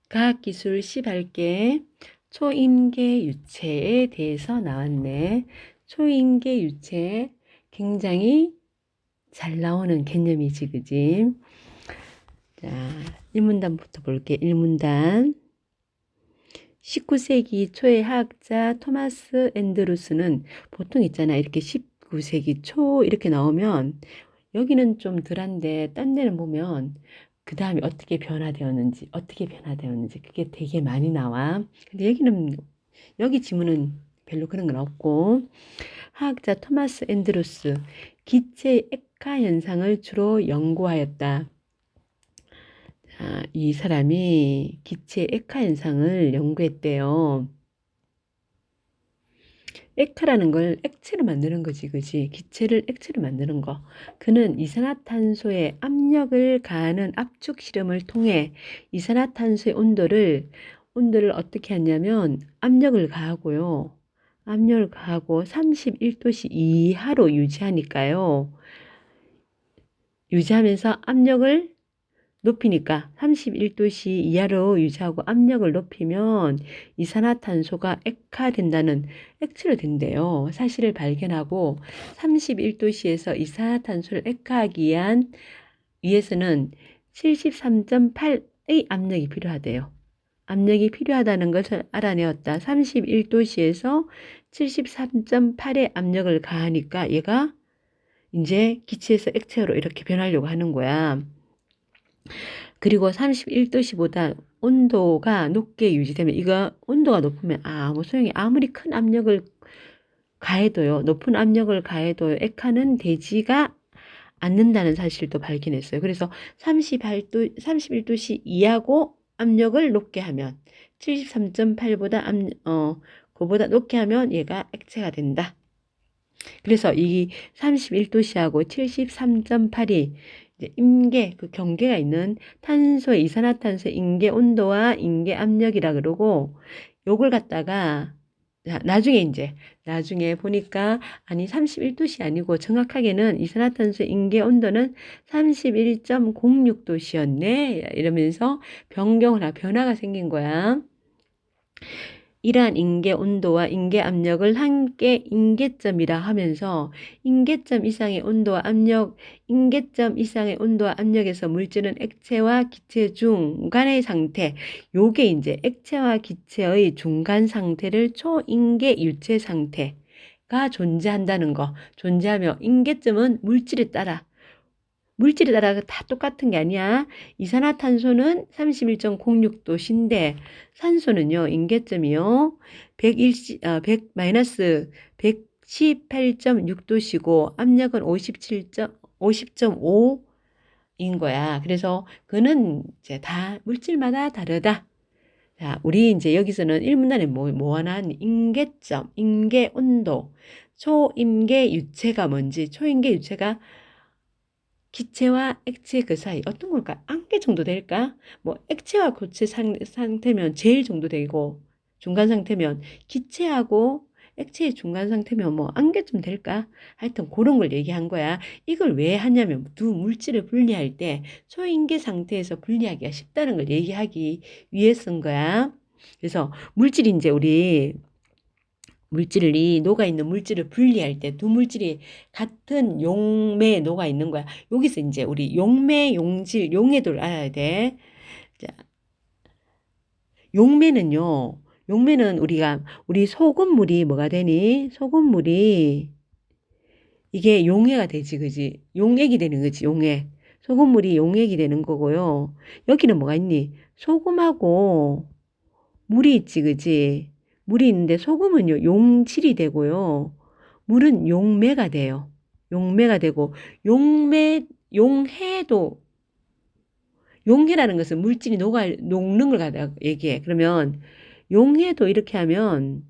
과학기술 시발계 초임계 유체에 대해서 나왔네. 초임계 유체 굉장히 잘 나오는 개념이지, 그지? 자, 1문단부터 볼게. 1문단. 19세기 초의 화학자 토마스 앤드루스는 보통 있잖아. 이렇게 19세기 초 이렇게 나오면 여기는 좀 덜한데 딴 데는 보면 그 다음에 어떻게 변화되었는지 그게 되게 많이 나와. 근데 여기 지문은 별로 그런 건 없고, 화학자 토마스 앤드루스 기체 액화 현상을 주로 연구하였다. 자, 이 사람이 기체 액화 현상을 연구했대요. 액화라는 걸 액체로 만드는 거지, 그지? 기체를 액체로 만드는 거. 그는 이산화탄소에 압력을 가하는 압축 실험을 통해 이산화탄소의 온도를 어떻게 하냐면 압력을 가하고요. 압력을 가하고 31도씨 이하로 유지하니까요. 유지하면서 압력을 높이니까 31도씨 이하로 유지하고 압력을 높이면 이산화탄소가 액화된다는 액체로 된대요. 사실을 발견하고 31도씨에서 이산화탄소를 액화하기 위해서는 73.8의 압력이 필요하대요. 압력이 필요하다는 것을 알아내었다. 31도씨에서 73.8의 압력을 가하니까 얘가 이제 기체에서 액체로 이렇게 변하려고 하는 거야. 그리고 31도씨보다 온도가 높게 유지되면, 이거 온도가 높으면 아무 소용이, 아무리 큰 압력을 가해도요, 높은 압력을 가해도 액화는 되지가 않는다는 사실도 발견했어요. 그래서 31도씨 이하고 압력을 높게 하면 73.8보다 그보다 높게 하면 얘가 액체가 된다. 그래서 이 31도씨하고 73.8이 임계, 그 경계가 있는 탄소의 이산화탄소의 임계 온도와 임계 압력이라 그러고, 요걸 갖다가 나중에 보니까 아니 31도씨 아니고 정확하게는 이산화탄소의 임계 온도는 31.06도씨였네 이러면서 변화가 생긴 거야. 이러한 임계 온도와 임계 압력을 함께 임계점이라 하면서 임계점 이상의 온도와 압력에서 물질은 액체와 기체 중간의 상태, 요게 이제 액체와 기체의 중간 상태를 초임계 유체 상태가 존재한다는 거. 존재하며 임계점은 물질에 따라 다 똑같은 게 아니야. 이산화탄소는 31.06도씨인데 산소는요, 임계점이요. 118.6도씨고 압력은 50.5인 거야. 그래서 그는 이제 다 물질마다 다르다. 자, 우리 이제 여기서는 1문단에 뭐 하나 임계점, 임계 온도, 초임계 유체가 뭔지, 초임계 유체가 기체와 액체 그 사이 어떤 걸까? 안개 정도 될까? 뭐 액체와 고체 상태면 제일 정도 되고, 중간 상태면 기체하고 액체의 중간 상태면 뭐 안개쯤 될까? 하여튼 그런 걸 얘기한 거야. 이걸 왜 하냐면 두 물질을 분리할 때 초인계 상태에서 분리하기가 쉽다는 걸 얘기하기 위해 쓴 거야. 그래서 물질이 이제 녹아있는 물질을 분리할 때 두 물질이 같은 용매에 녹아있는 거야. 여기서 이제 우리 용매, 용질, 용해도를 알아야 돼. 자, 용매는 우리 소금물이 뭐가 되니? 소금물이 이게 용해가 되지, 그지? 용액이 되는 거지, 용액. 소금물이 용액이 되는 거고요. 여기는 뭐가 있니? 소금하고 물이 있지, 그지? 물이 있는데 소금은요, 용질이 되고요. 물은 용매가 돼요. 용매가 되고, 용해도, 용해라는 것은 물질이 녹는 걸 갖다 얘기해. 그러면, 용해도 이렇게 하면,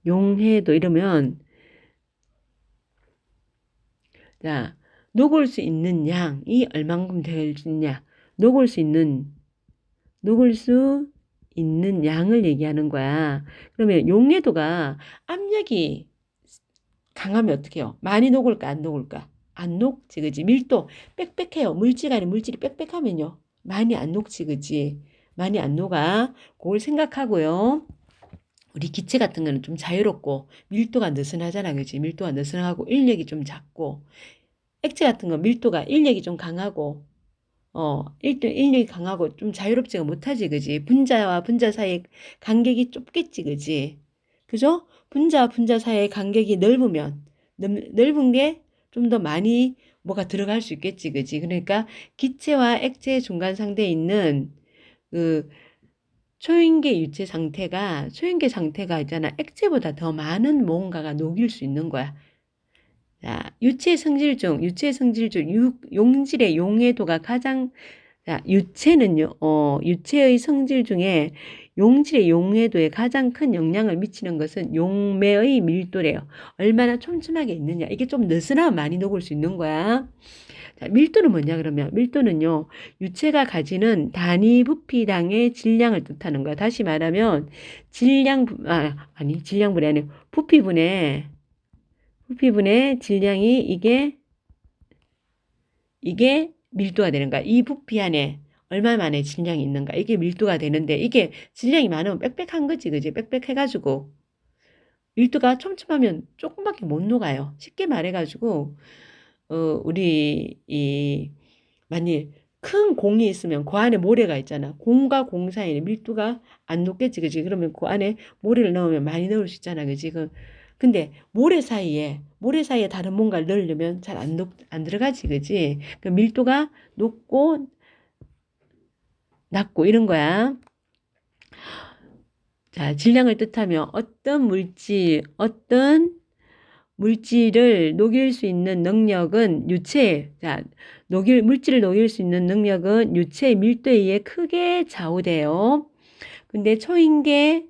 용해도 이러면, 자, 녹을 수 있는 양이 얼만큼 될 수 있냐. 녹을 수 있는 양을 얘기하는 거야. 그러면 용해도가 압력이 강하면 어떻게 해요? 많이 녹을까, 안 녹을까? 안 녹지, 그지? 밀도 빽빽해요. 물질 간에 물질이 빽빽하면요. 많이 안 녹지, 그지? 많이 안 녹아. 그걸 생각하고요. 우리 기체 같은 거는 좀 자유롭고 밀도가 느슨하잖아, 그지? 밀도가 느슨하고 인력이 좀 작고 액체 같은 거 밀도가 인력이 좀 강하고 인력이 강하고 좀 자유롭지가 못하지, 그지? 분자와 분자 사이의 간격이 좁겠지, 그지? 그죠? 분자와 분자 사이의 간격이 넓으면 넓은 게 좀 더 많이 뭐가 들어갈 수 있겠지, 그지? 그러니까 기체와 액체 중간 상태에 있는 그 초인계 유체 상태가 초인계 상태가 있잖아. 액체보다 더 많은 무언가가 녹일 수 있는 거야. 자, 유체의 성질 중 용질의 용해도가 가장 자, 유체는요. 유체의 성질 중에 용질의 용해도에 가장 큰 영향을 미치는 것은 용매의 밀도래요. 얼마나 촘촘하게 있느냐. 이게 좀 느슨하면 많이 녹을 수 있는 거야. 자, 밀도는 뭐냐 그러면 밀도는요. 유체가 가지는 단위 부피당의 질량을 뜻하는 거야. 다시 말하면 질량분이 아니고 부피분의 질량이 이게 밀도가 되는 거야. 이 부피 안에 얼마만의 질량이 있는가. 이게 밀도가 되는데 이게 질량이 많으면 빽빽한 거지, 그지? 빽빽해가지고 밀도가 촘촘하면 조금밖에 못 녹아요. 쉽게 말해가지고 우리 만일 큰 공이 있으면 그 안에 모래가 있잖아. 공과 공 사이에 밀도가 안 녹겠지, 그지? 그러면 그 안에 모래를 넣으면 많이 넣을 수 있잖아, 그지? 근데 모래 사이에 다른 뭔가를 넣으려면 잘 안 들어가지, 그지? 그 밀도가 높고 낮고 이런 거야. 자, 질량을 뜻하며 어떤 물질을 녹일 수 있는 능력은 물질을 녹일 수 있는 능력은 유체의 밀도에 의해 크게 좌우돼요. 근데 초인계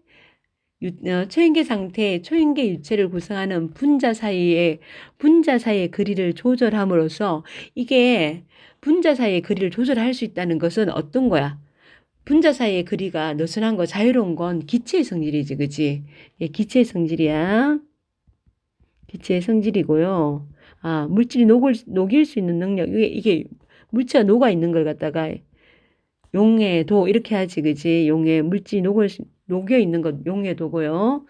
상태, 초인계 유체를 구성하는 분자 사이의 거리를 조절함으로써 이게 분자 사이의 거리를 조절할 수 있다는 것은 어떤 거야? 분자 사이의 거리가 느슨한 거, 자유로운 건 기체의 성질이지, 그지? 예, 기체의 성질이야. 기체의 성질이고요. 아, 물질이 녹일 수 있는 능력. 이게 물체가 녹아 있는 걸 갖다가 용해도 이렇게 하지, 그지? 물질이 녹여 있는 것 용해도고요.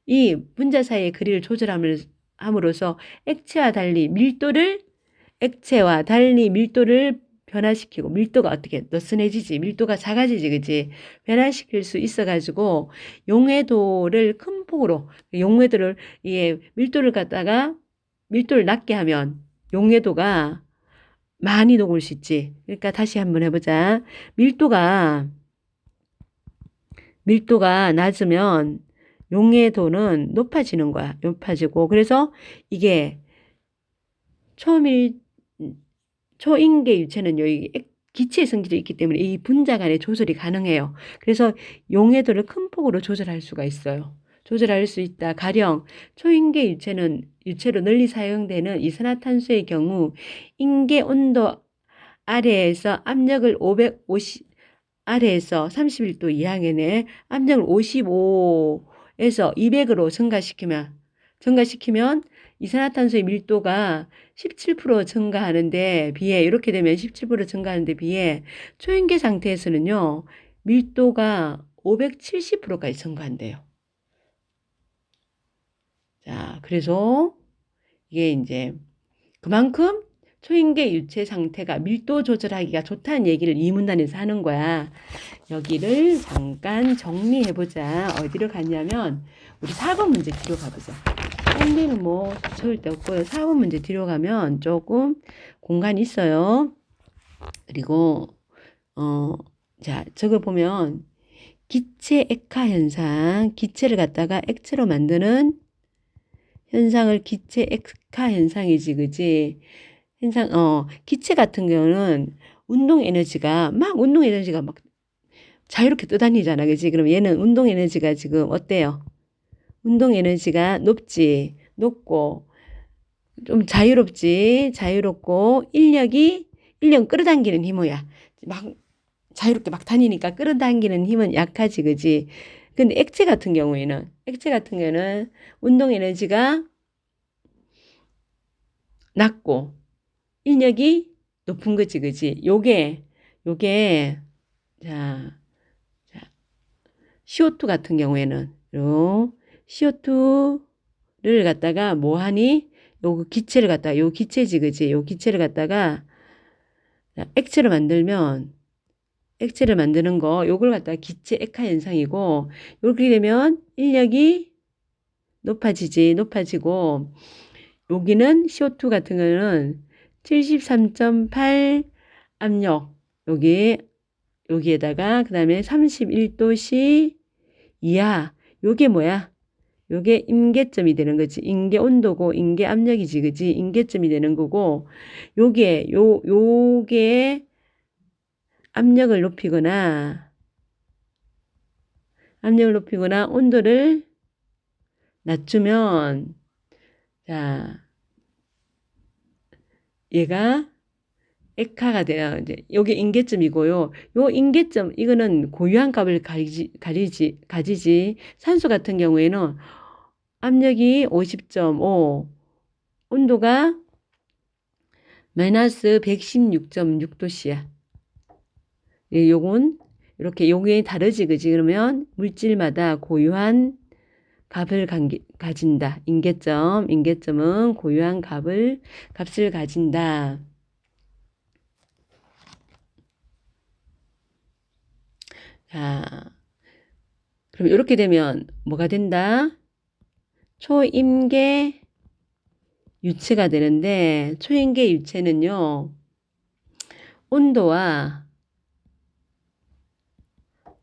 이 분자 사이의 거리를 조절함으로써 액체와 달리 밀도를 변화시키고 밀도가 어떻게 느슨해지지, 밀도가 작아지지, 그지? 변화시킬 수 있어가지고 용해도를 큰 폭으로 용해도를 이게 밀도를 낮게 하면 용해도가 많이 녹을 수 있지. 그러니까 다시 한번 해보자. 밀도가 낮으면 용해도는 높아지는 거야. 높아지고 그래서 이게 초인계 유체는 여기 기체의 성질이 있기 때문에 이 분자 간의 조절이 가능해요. 그래서 용해도를 큰 폭으로 조절할 수가 있어요. 조절할 수 있다. 가령 초인계 유체로 널리 사용되는 이산화탄소의 경우 인계 온도 아래에서 압력을 31도 이하에는 압력을 55에서 200으로 증가시키면 이산화탄소의 밀도가 17% 증가하는데 비해 이렇게 되면 17% 증가하는데 비해 초인계 상태에서는요. 밀도가 570%까지 증가한대요. 자, 그래서 이게 이제 그만큼 초인계 유체 상태가 밀도 조절하기가 좋다는 얘기를 이 문단에서 하는 거야. 여기를 잠깐 정리해보자. 어디로 갔냐면 우리 4번 문제 뒤로 가보자. 땡기는 뭐 적을 데 없고요. 4번 문제 뒤로 가면 조금 공간이 있어요. 그리고 자, 저걸 보면 기체 액화 현상, 기체를 갖다가 액체로 만드는 현상을 기체 액화 현상이지, 그지? 기체 같은 경우는 운동 에너지가 막 자유롭게 떠다니잖아, 그지? 그럼 얘는 운동 에너지가 지금 어때요? 운동 에너지가 높고 좀 자유롭고 인력 끌어당기는 힘이야. 막 자유롭게 막 다니니까 끌어당기는 힘은 약하지, 그지? 근데 액체 같은 경우에는 운동 에너지가 낮고 인력이 높은 거지, 그지? 요게, 자, CO2 같은 경우에는, 요, CO2를 갖다가 뭐 하니? 요 기체를 갖다가, 요 기체지, 그지? 요 기체를 갖다가 액체를 만들면, 액체를 만드는 거, 요걸 갖다가 기체 액화 현상이고, 이렇게 되면 인력이 높아지고, 여기는 CO2 같은 거는 73.8 압력, 여기에다가, 그 다음에 31도씨 이하, 요게 뭐야? 요게 임계점이 되는 거지. 임계 온도고, 임계 압력이지, 그지? 임계점이 되는 거고, 요게 압력을 높이거나 온도를 낮추면, 자, 얘가 액화가 돼요. 이제 여기 임계점이고요. 요 임계점 이거는 고유한 값을 가지지. 산소 같은 경우에는 압력이 50.5, 온도가 마이너스 116.6도씨야. 요건 이렇게 요게 다르지, 그지? 그러면 물질마다 고유한 값을 가진다. 임계점은 고유한 값을 가진다. 자, 그럼 이렇게 되면 뭐가 된다? 초임계 유체가 되는데, 초임계 유체는요, 온도와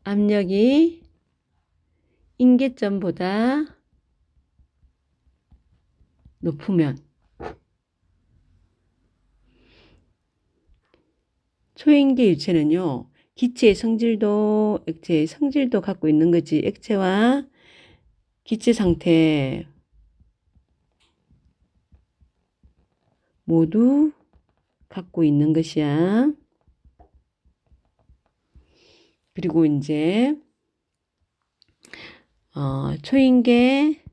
압력이 임계점보다 높으면, 초임계 유체는요, 기체의 성질도, 액체의 성질도 갖고 있는 거지. 액체와 기체 상태 모두 갖고 있는 것이야. 그리고 이제 초임계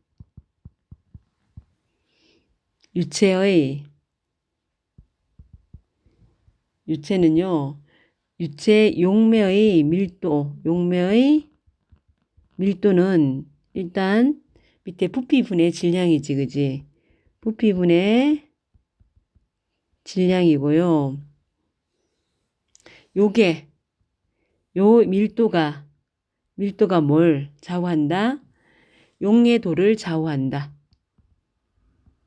유체는요, 유체 용매의 밀도는 일단 밑에 부피분의 질량이지, 그지? 부피분의 질량이고요. 요 밀도가 뭘 좌우한다? 용해도를 좌우한다.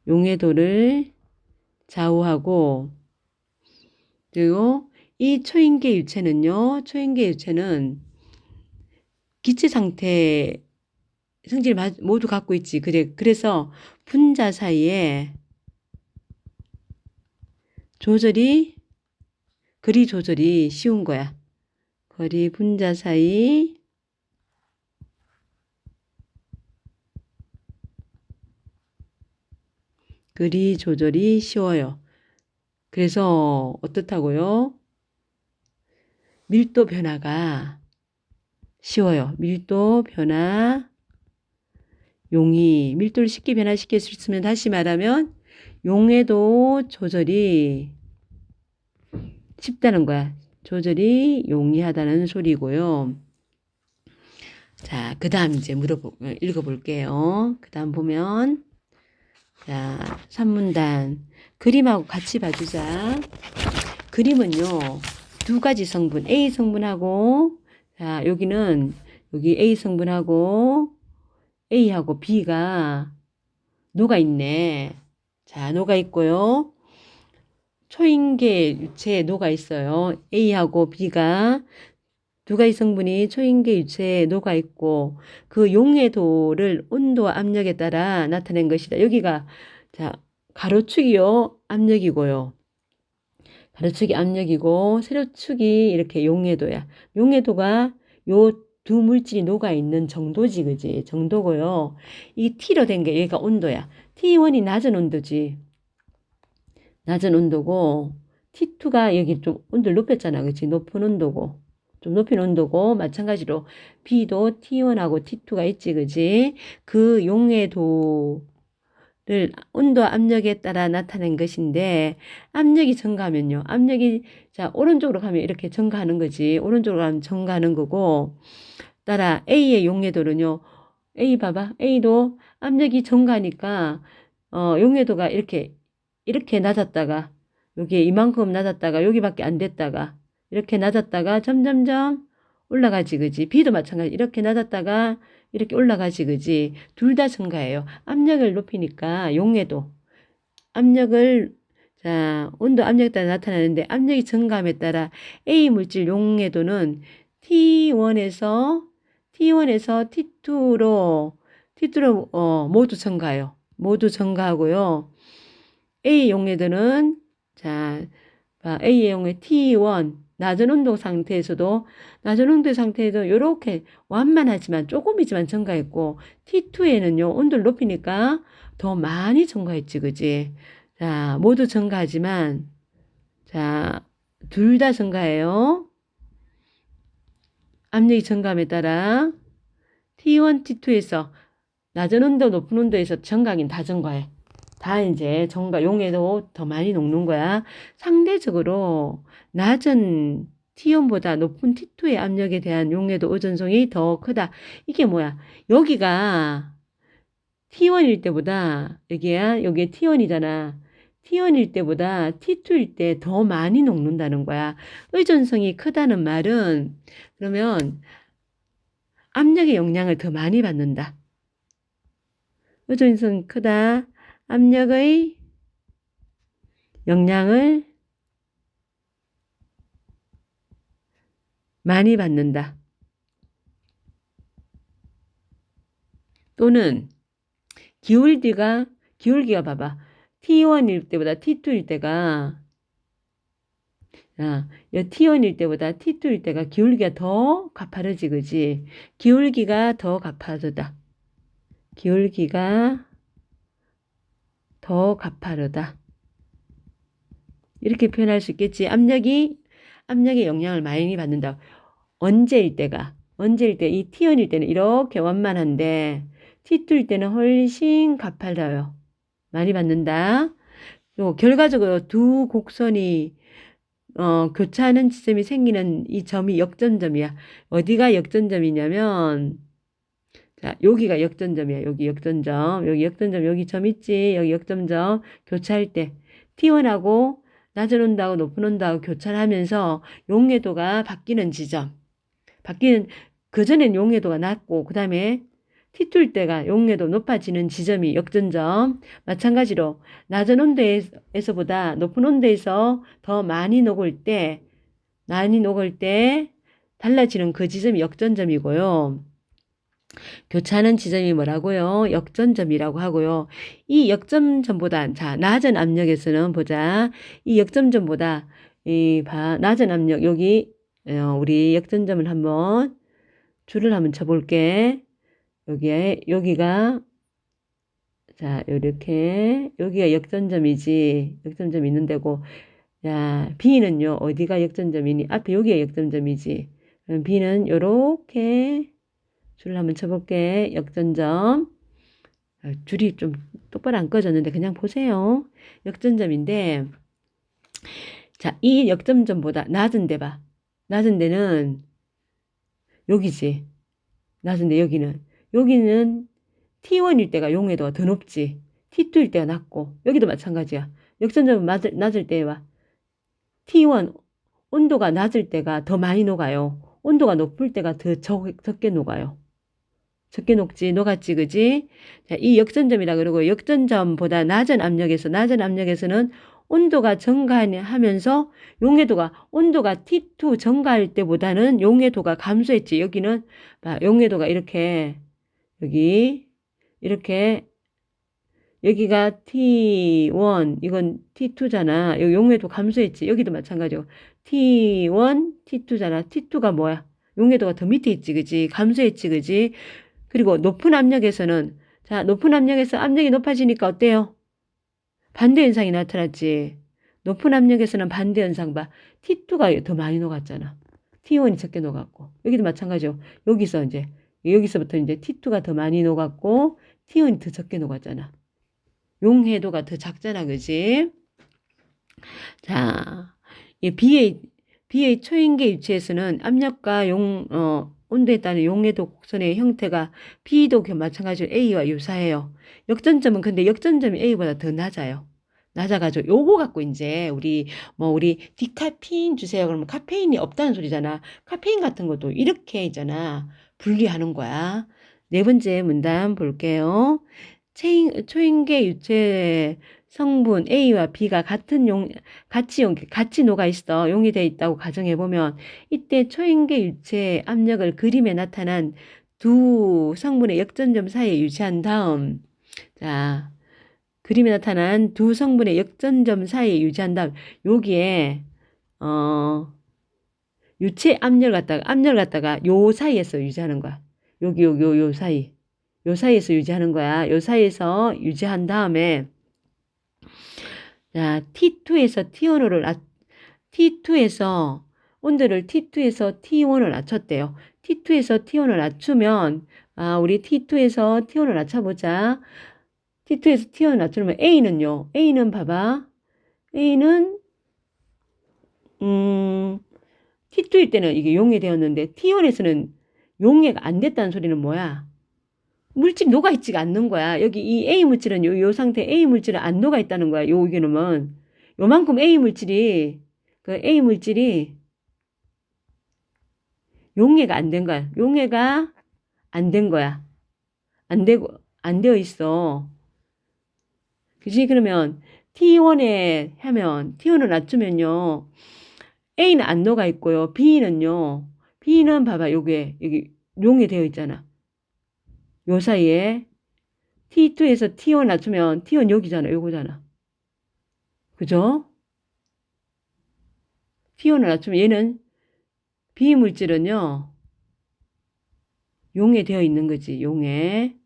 용해도를 좌우하고, 그리고 이 초임계 유체는 기체 상태 성질 모두 갖고 있지. 그래서 분자 사이에 거리 조절이 쉬운 거야. 분자 사이 거리 조절이 쉬워요. 그래서 어떻다고요? 밀도 변화가 쉬워요. 밀도 변화 용이 밀도를 쉽게 변화시킬 수 있으면, 다시 말하면 용해도 조절이 쉽다는 거야. 조절이 용이하다는 소리고요. 자, 그 다음 이제 읽어볼게요. 그 다음 보면, 자, 3문단. 그림하고 같이 봐주자. 그림은요, 두 가지 성분, A 성분하고, 자, 여기 A 성분하고, A하고 B가 녹아있네. 자, 녹아있고요. 초임계 유체에 녹아있어요. A하고 B가 두 가지 성분이 초임계 유체에 녹아있고, 그 용해도를 온도와 압력에 따라 나타낸 것이다. 여기가, 자, 가로축이요, 압력이고요. 가로축이 압력이고, 세로축이 이렇게 용해도야. 용해도가 요 두 물질이 녹아있는 정도지, 그지? 정도고요. 이 T로 된 게 얘가 온도야. T1이 낮은 온도지. 낮은 온도고, T2가 여기 좀 온도를 높였잖아, 그치? 높은 온도고. 좀 높인 온도고, 마찬가지로 B도 T1하고 T2가 있지, 그지? 그 용해도를 온도 압력에 따라 나타낸 것인데 압력이 증가하면요. 압력이 자 오른쪽으로 가면 이렇게 증가하는 거지. 오른쪽으로 가면 증가하는 거고 따라 A의 용해도는요. A 봐봐. A도 압력이 증가하니까 용해도가 이렇게 낮았다가 여기 이만큼 낮았다가 여기밖에 안 됐다가 이렇게 낮았다가 점점점 올라가지 그지. B도 마찬가지. 이렇게 낮았다가 이렇게 올라가지 그지. 둘 다 증가해요. 압력을 높이니까 용해도 압력을 자 온도 압력에 따라 나타나는데 압력이 증가함에 따라 A 물질 용해도는 T1에서 T2로 모두 증가해요. 모두 증가하고요. A 용해도는 자 A의 용해 T1 낮은 온도 상태에서도 이렇게 완만하지만 조금이지만 증가했고 T2에는요 온도를 높이니까 더 많이 증가했지 그지. 자 모두 증가하지만 자 둘 다 증가해요. 압력이 증가함에 따라 T1, T2에서 낮은 온도, 높은 온도에서 증가하긴 다 증가해. 다 이제 용해도 더 많이 녹는 거야. 상대적으로 낮은 T1보다 높은 T2의 압력에 대한 용해도 오존성이 더 크다. 이게 뭐야? 여기가 T1일 때보다 여기에 T1이잖아. T1일 때보다 T2일 때 더 많이 녹는다는 거야. 의존성이 크다는 말은 그러면 압력의 영향을 더 많이 받는다. 의존성이 크다. 압력의 영향을 많이 받는다. 또는 기울기가 봐봐. T1일 때보다 T2일 때가 T1일 때보다 T2일 때가 기울기가 더 가파르지 그지. 기울기가 더 가파르다. 기울기가 더 가파르다. 이렇게 표현할 수 있겠지. 압력의 영향을 많이 받는다. 언제일 때 이 T1일 때는 이렇게 완만한데 T2일 때는 훨씬 가파라요. 많이 받는다. 또 결과적으로 두 곡선이 교차하는 지점이 생기는 이 점이 역전점이야. 어디가 역전점이냐면 자, 여기가 역전점이야. 여기 역전점. 여기 점 있지. 여기 역전점. 교차할 때 T1하고 낮은 온도하고 높은 온도하고 교차를 하면서 용해도가 바뀌는 지점. 그전엔 용해도가 낮고 그 다음에 T2일 때가 용해도 높아지는 지점이 역전점. 마찬가지로 낮은 온도에서보다 높은 온도에서 더 많이 녹을 때 달라지는 그 지점이 역전점이고요. 교차하는 지점이 뭐라고요? 역전점이라고 하고요. 이 역전점보다 자 낮은 압력에서는 보자. 이 역전점보다 낮은 압력 여기 우리 역전점을 한번 줄을 한번 쳐볼게. 여기가 자 이렇게 여기가 역전점이지. 역전점 있는 데고 자 B는요 어디가 역전점이니? 앞에 여기가 역전점이지. 그럼 B는 요렇게 줄을 한번 쳐볼게. 역전점. 줄이 좀 똑바로 안 꺼졌는데 그냥 보세요. 역전점인데 자, 이 역전점보다 낮은 데 봐. 낮은 데는 여기지. 낮은 데 여기는 T1일 때가 용해도가 더 높지. T2일 때가 낮고 여기도 마찬가지야. 역전점은 낮을 때 봐. T1 온도가 낮을 때가 더 많이 녹아요. 온도가 높을 때가 더 적게 녹아요. 적게 녹았지, 그지? 자, 이 역전점이라 그러고, 역전점보다 낮은 압력에서는 온도가 증가하면서 온도가 T2 증가할 때보다는 용해도가 감소했지. 여기는, 용해도가 여기가 T1, 이건 T2잖아. 여기 용해도 감소했지. 여기도 마찬가지고. T1, T2잖아. T2가 뭐야? 용해도가 더 밑에 있지, 그지? 감소했지, 그지? 그리고 높은 압력에서는 높은 압력에서 압력이 높아지니까 어때요? 반대 현상이 나타났지. 높은 압력에서는 반대 현상 봐. T2가 더 많이 녹았잖아. T1이 적게 녹았고. 여기도 마찬가지요. 여기서부터 이제 T2가 더 많이 녹았고 T1이 더 적게 녹았잖아. 용해도가 더 작잖아, 그지? 자, 이 B의 초인계 유체에서는 압력과 온도에 따른 용해도 곡선의 형태가 B도 마찬가지로 A와 유사해요. 역전점은 근데 역전점이 A보다 더 낮아요. 낮아가지고 요거 갖고 이제 우리 디카페인 주세요. 그러면 카페인이 없다는 소리잖아. 카페인 같은 것도 이렇게 있잖아. 분리하는 거야. 네 번째 문단 볼게요. 초인계 유체 성분 A와 B가 같이 녹아 있어. 용이 되어 있다고 가정해 보면 이때 초인계 유체 압력을 그림에 나타난 두 성분의 역전점 사이에 유지한 다음 자, 그림에 나타난 두 성분의 역전점 사이에 유지한 다음 여기에 유체 압력을 갖다가 요 사이에서 유지하는 거야. 요 사이. 요 사이에서 유지하는 거야. 요 사이에서 유지한 다음에 자, T2에서 온도를 T2에서 T1을 낮췄대요. T2에서 T1을 낮추면 우리 T2에서 T1을 낮춰보자. T2에서 T1을 낮추면 A는요. A는 봐봐. A는 T2일 때는 이게 용해되었는데 T1에서는 용해가 안 됐다는 소리는 뭐야? 물질이 녹아있지가 않는 거야. 여기 이 A 물질은 요 상태 A 물질은 안 녹아있다는 거야. 요 이놈은 요만큼 A 물질이 용해가 안 된 거야. 용해가 안 된 거야. 안 되어 있어. 그지? 그러면 T1을 낮추면요. A는 안 녹아 있고요. B는 봐봐. 여기 용해되어 있잖아. 요 사이에 T2에서 T1 낮추면 T1 여기잖아. 요거잖아. 그죠? T1을 낮추면 얘는 B 물질은요. 용해되어 있는 거지. 용해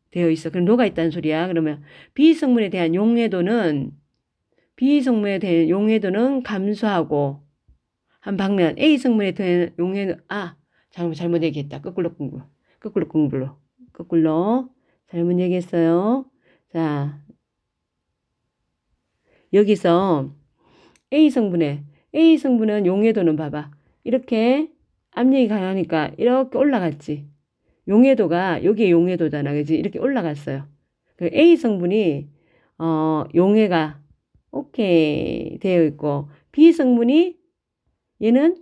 되어 있어. 그럼 녹아 있다는 소리야. 그러면 B 성분에 대한 용해도는 감소하고 한 방면 A 성분에 대한 용해도 잘못 얘기했다. 거꾸로 잘못 얘기했어요. 자, 여기서 A 성분은 용해도는 봐봐. 이렇게 압력이 강하니까 이렇게 올라갔지. 용해도가 여기에 용해도잖아. 그지? 이렇게 올라갔어요. 그 A 성분이 용해가 오케이 되어 있고 B 성분이 얘는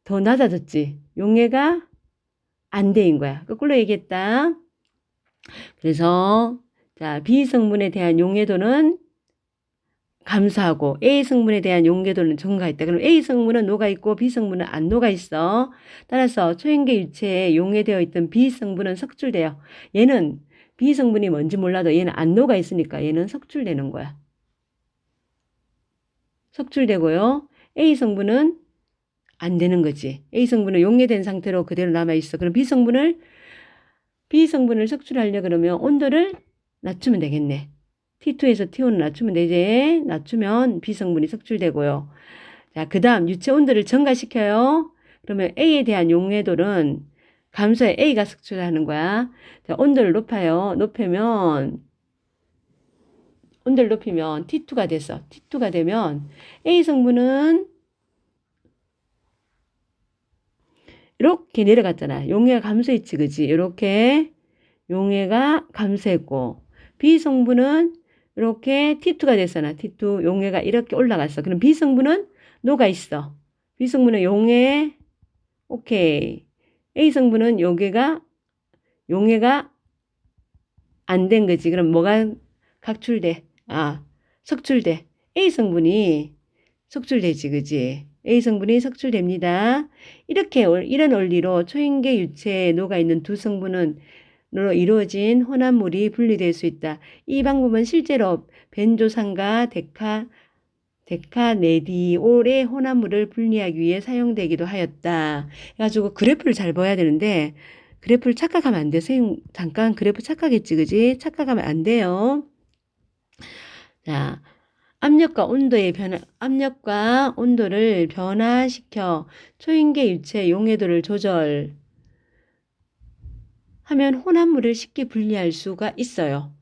더 낮아졌지. 용해가 안 되인 거야. 거꾸로 얘기했다. 그래서 자, B 성분에 대한 용해도는 감소하고 A 성분에 대한 용해도는 증가했다. 그럼 A 성분은 녹아있고 B 성분은 안 녹아있어. 따라서 초인계 유체에 용해되어 있던 B 성분은 석출돼요. 얘는 B 성분이 뭔지 몰라도 얘는 안 녹아있으니까 얘는 석출되는 거야. 석출되고요. A 성분은 안 되는 거지. A 성분은 용해된 상태로 그대로 남아있어. 그럼 B 성분을 석출하려 그러면 온도를 낮추면 되겠네. T2에서 T1을 낮추면 되지. 낮추면 B 성분이 석출되고요. 자, 그 다음 유체 온도를 증가시켜요. 그러면 A에 대한 용해도는 감소해 A가 석출하는 거야. 자, 온도를 높이면 T2가 됐어. T2가 되면 A 성분은 이렇게 내려갔잖아. 용해가 감소했지, 그지? 이렇게 용해가 감소했고 B 성분은 이렇게 T2가 됐잖아. T2 용해가 이렇게 올라갔어. 그럼 B 성분은 녹아 있어. B 성분은 용해 오케이. A 성분은 용해가 안 된 거지. 그럼 뭐가 각출돼? 석출돼. A 성분이 석출되지, 그지? A 성분이 석출됩니다. 이런 원리로 초인계 유체에 녹아있는 두 성분은 로 이루어진 혼합물이 분리될 수 있다. 이 방법은 실제로 벤조산과 데카네디올의 혼합물을 분리하기 위해 사용되기도 하였다. 그래가지고 그래프를 잘 봐야 되는데 그래프를 착각하면 안 돼. 선생님 잠깐 그래프 착각했지, 그지? 착각하면 안 돼요. 자, 압력과 온도를 변화시켜 초인계 유체 용해도를 조절하면 혼합물을 쉽게 분리할 수가 있어요.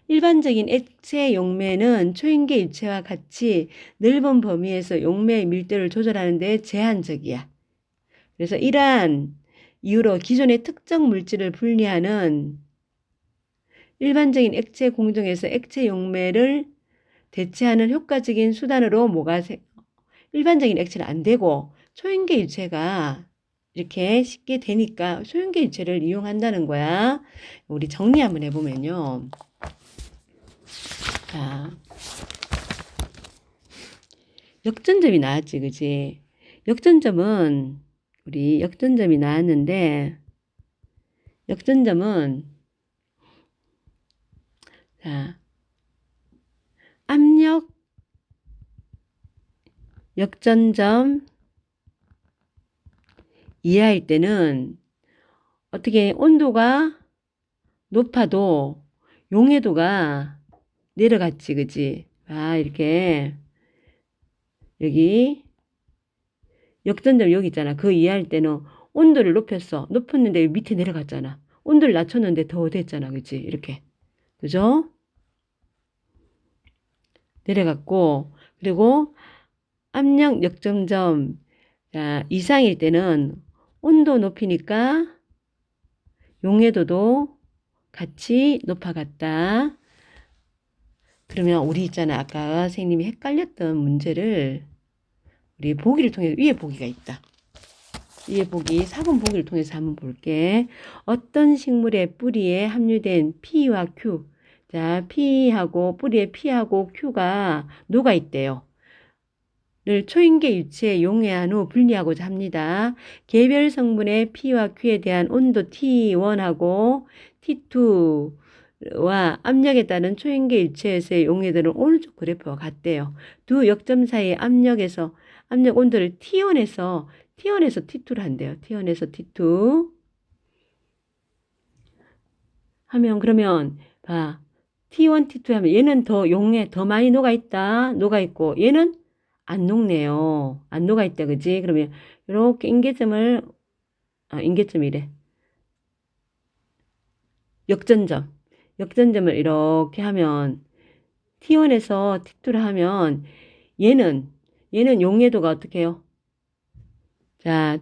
일반적인 액체 용매는 초인계 유체와 같이 넓은 범위에서 용매의 밀도를 조절하는 데 제한적이야. 그래서 이러한 이유로 기존의 특정 물질을 분리하는 일반적인 액체 공정에서 액체 용매를 대체하는 효과적인 수단으로 일반적인 액체는 안 되고 초인계 유체가 이렇게 쉽게 되니까 초인계 유체를 이용한다는 거야. 우리 정리 한번 해보면요. 자, 역전점이 나왔지, 그지? 역전점은 우리 역전점이 나왔는데 역전점은 자, 압력 역전점 이하일 때는 어떻게 온도가 높아도 용해도가 내려갔지, 그지? 이렇게 여기 역전점 여기 있잖아. 그 이하일 때는 온도를 높였어. 높였는데 밑에 내려갔잖아. 온도를 낮췄는데 더 됐잖아, 그지? 이렇게. 그죠? 내려갔고, 그리고 압력 역전점 이상일 때는 온도 높이니까 용해도도 같이 높아갔다. 그러면 우리 있잖아. 아까 선생님이 헷갈렸던 문제를 우리 보기를 통해 위에 보기가 있다. 위에 보기 4번 보기를 통해서 한번 볼게. 어떤 식물의 뿌리에 함유된 P와 Q. 자, P하고 뿌리에 P하고 Q가 녹아 있대요. 를 초인계 유체에 용해한 후 분리하고자 합니다. 개별 성분의 P와 Q에 대한 온도 T1하고 T2와 압력에 따른 초인계 유체에서의 용해들은 오른쪽 그래프와 같대요. 두 역점 사이의 압력 온도를 T1에서 T2로 한대요. T1에서 T2 하면 그러면 봐. T1, T2 하면 얘는 더 많이 녹아 있고 얘는 안 녹네요. 안 녹아 있다, 그지? 그러면 이렇게 인계점이래. 역전점을 이렇게 하면 T1에서 T2를 하면 얘는 용해도가 어떻게 해요? 자,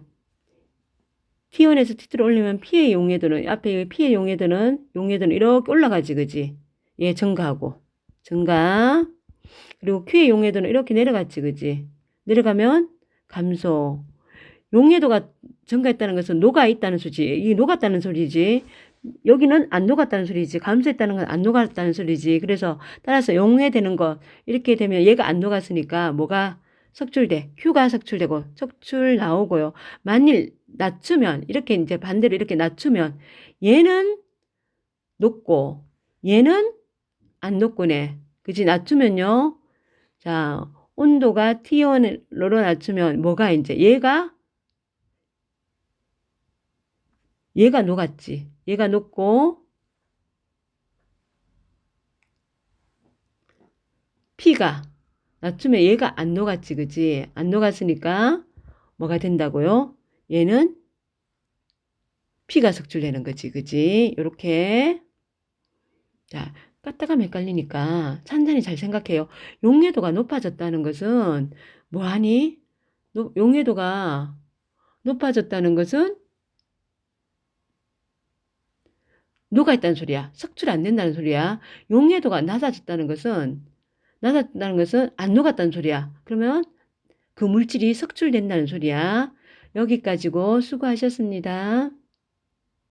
T1에서 T2를 올리면 P의 용해도는 앞에 P의 용해도는 이렇게 올라가지, 그지? 얘 증가. 그리고 Q의 용해도는 이렇게 내려갔지, 그지? 내려가면 감소. 용해도가 증가했다는 것은 녹아있다는 소리지. 이게 녹았다는 소리지. 여기는 안 녹았다는 소리지. 감소했다는 건 안 녹았다는 소리지. 그래서 따라서 용해되는 거 이렇게 되면 얘가 안 녹았으니까 뭐가 석출돼? Q가 석출되고 석출 나오고요. 만일 낮추면 이렇게 이제 반대로 이렇게 낮추면 얘는 녹고 얘는 안 녹고네. 그지? 낮추면요. 자, 온도가 T1으로 낮추면 뭐가 이제 얘가 녹았지. 얘가 녹고 P가 낮추면 얘가 안 녹았지. 그지? 안 녹았으니까 뭐가 된다고요? 얘는 P가 석출되는 거지. 그지? 요렇게. 자, 까딱하면 헷갈리니까 찬찬히 잘 생각해요. 용해도가 높아졌다는 것은 뭐하니? 용해도가 높아졌다는 것은 녹아있다는 소리야. 석출 안 된다는 소리야. 용해도가 낮아졌다는 것은 안 녹았다는 소리야. 그러면 그 물질이 석출된다는 소리야. 여기까지고 수고하셨습니다.